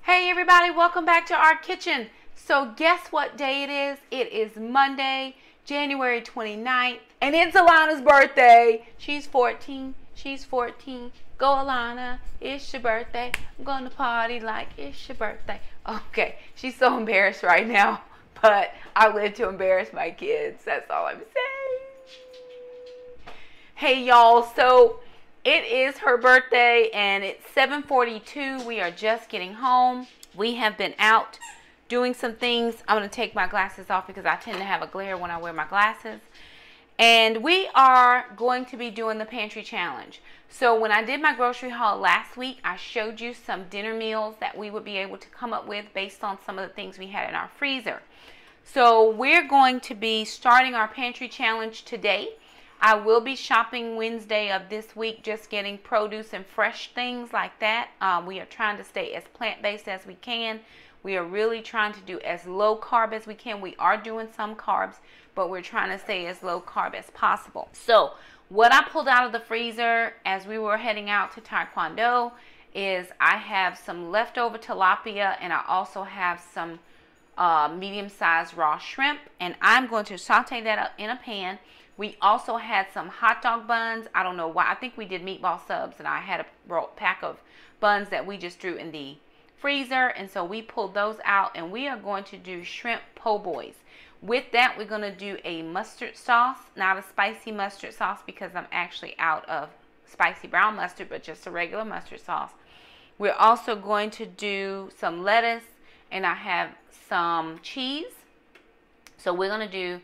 Hey everybody, welcome back to our kitchen. So guess what day it is? It is Monday, January 29th, and it's Alana's birthday. She's 14. She's 14. Go Alana, it's your birthday. I'm going to party like it's your birthday. Okay, she's so embarrassed right now, but I live to embarrass my kids. That's all I'm saying. Hey y'all, so it is her birthday and it's 7:42. We are just getting home. We have been out doing some things. I'm going to take my glasses off because I tend to have a glare when I wear my glasses. And we are going to be doing the pantry challenge. So when I did my grocery haul last week, I showed you some dinner meals that we would be able to come up with based on some of the things we had in our freezer. So we're going to be starting our pantry challenge today. I will be shopping Wednesday of this week, just getting produce and fresh things like that. We are trying to stay as plant-based as we can. We are really trying to do as low carb as we can. We are doing some carbs, but we're trying to stay as low carb as possible. So what I pulled out of the freezer as we were heading out to Taekwondo is I have some leftover tilapia, and I also have some medium-sized raw shrimp, and I'm going to saute that up in a pan. We also had some hot dog buns. I don't know why. I think we did meatball subs, and I had a pack of buns that we just threw in the freezer, and so we pulled those out, and we are going to do shrimp po' boys. With that, we're going to do a mustard sauce, not a spicy mustard sauce because I'm actually out of spicy brown mustard, but just a regular mustard sauce. We're also going to do some lettuce, and I have some cheese. So we're going to do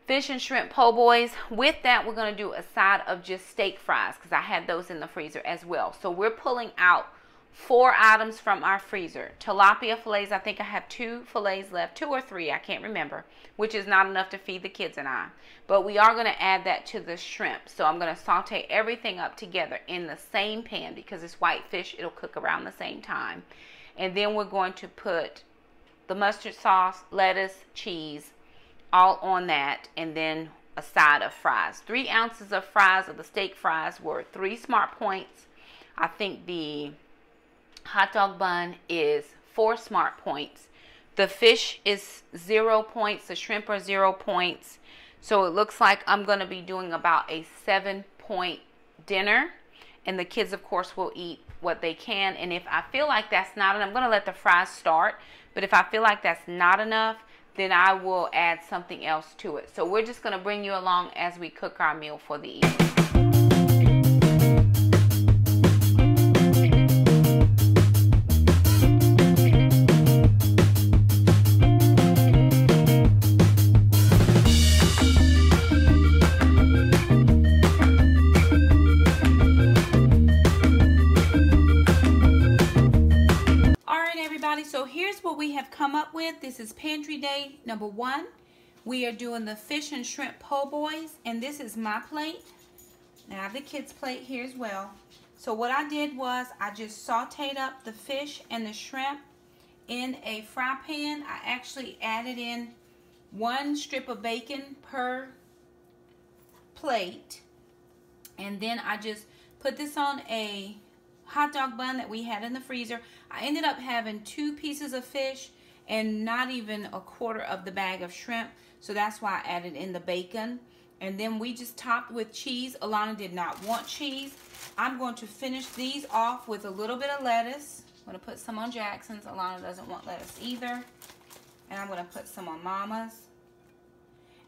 fish and shrimp po' boys. With that, we're going to do a side of just steak fries because I had those in the freezer as well. So we're pulling out 4 items from our freezer. Tilapia fillets, I think I have 2 fillets left, 2 or 3, I can't remember, which is not enough to feed the kids and I. But we are going to add that to the shrimp. So I'm going to saute everything up together in the same pan because it's white fish. It'll cook around the same time. And then we're going to put the mustard sauce, lettuce, cheese, all on that, and then a side of fries. 3 ounces of fries, of the steak fries, were 3 Smart Points. I think the hot dog bun is 4 Smart Points. The fish is 0 points. The shrimp are 0 points. So it looks like I'm going to be doing about a 7-point dinner. And the kids, of course, will eat what they can. And if I feel like that's not enough, I'm going to let the fries start. But if I feel like that's not enough, then I will add something else to it. So we're just going to bring you along as we cook our meal for the evening. So here's what we have come up with. This is pantry day number 1. We are doing the fish and shrimp po' boys, and this is my plate. And I have the kids' plate here as well. So what I did was I just sauteed up the fish and the shrimp in a fry pan. I actually added in 1 strip of bacon per plate, and then I just put this on a hot dog bun that we had in the freezer. I ended up having 2 pieces of fish and not even a quarter of the bag of shrimp, so that's why I added in the bacon. And then we just topped with cheese. Alana did not want cheese. I'm going to finish these off with a little bit of lettuce. I'm going to put some on Jackson's. Alana doesn't want lettuce either. And I'm going to put some on Mama's.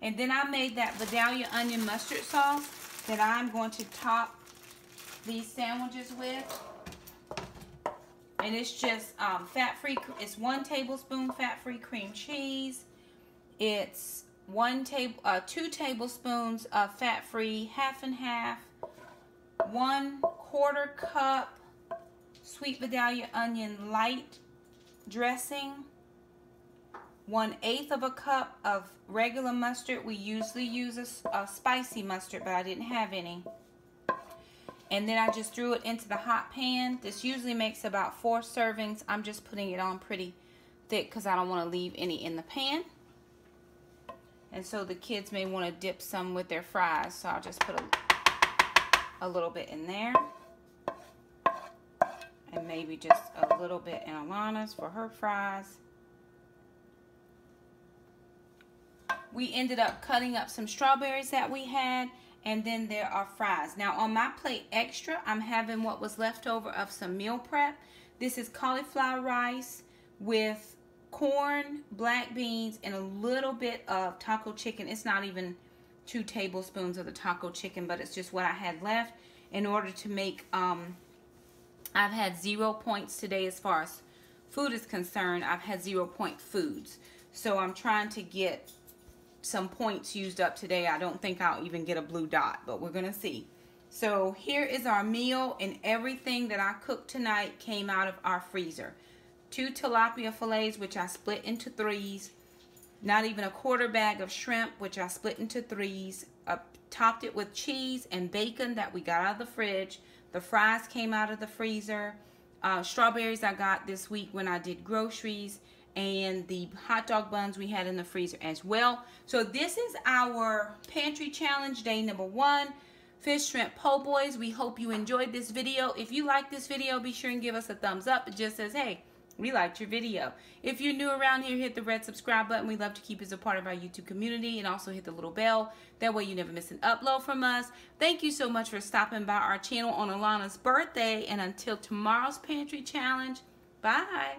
And then I made that Vidalia onion mustard sauce that I'm going to top these sandwiches with. And it's just fat-free. It's 1 tablespoon fat-free cream cheese. It's 2 tablespoons of fat-free half and half. 1/4 cup sweet Vidalia onion light dressing. 1/8 of a cup of regular mustard. We usually use a spicy mustard, but I didn't have any. And then I just threw it into the hot pan. This usually makes about 4 servings. I'm just putting it on pretty thick because I don't want to leave any in the pan. And so the kids may want to dip some with their fries. So I'll just put a little bit in there. And maybe maybe just a little bit in Alana's for her fries. We ended up cutting up some strawberries that we had, and then there are fries. Now on my plate extra, I'm having what was left over of some meal prep. This is cauliflower rice with corn, black beans, and a little bit of taco chicken. It's not even 2 tablespoons of the taco chicken, but it's just what I had left in order to make, I've had 0 points today as far as food is concerned. I've had 0 point foods. So I'm trying to get some points used up today. I don't think I'll even get a blue dot, but we're gonna see. So here is our meal, and everything that I cooked tonight came out of our freezer. 2 tilapia fillets, which I split into 3s. Not even a quarter bag of shrimp, which I split into 3s. Topped it with cheese and bacon that we got out of the fridge. The fries came out of the freezer. Strawberries I got this week when I did groceries. And the hot dog buns we had in the freezer as well. So this is our pantry challenge, day number 1. Fish, shrimp, po' boys. We hope you enjoyed this video. If you like this video, be sure and give us a thumbs up. It just says, hey, we liked your video. If you're new around here, hit the red subscribe button. We love to keep as a part of our YouTube community, and also hit the little bell. That way you never miss an upload from us. Thank you so much for stopping by our channel on Alana's birthday. And until tomorrow's pantry challenge, bye.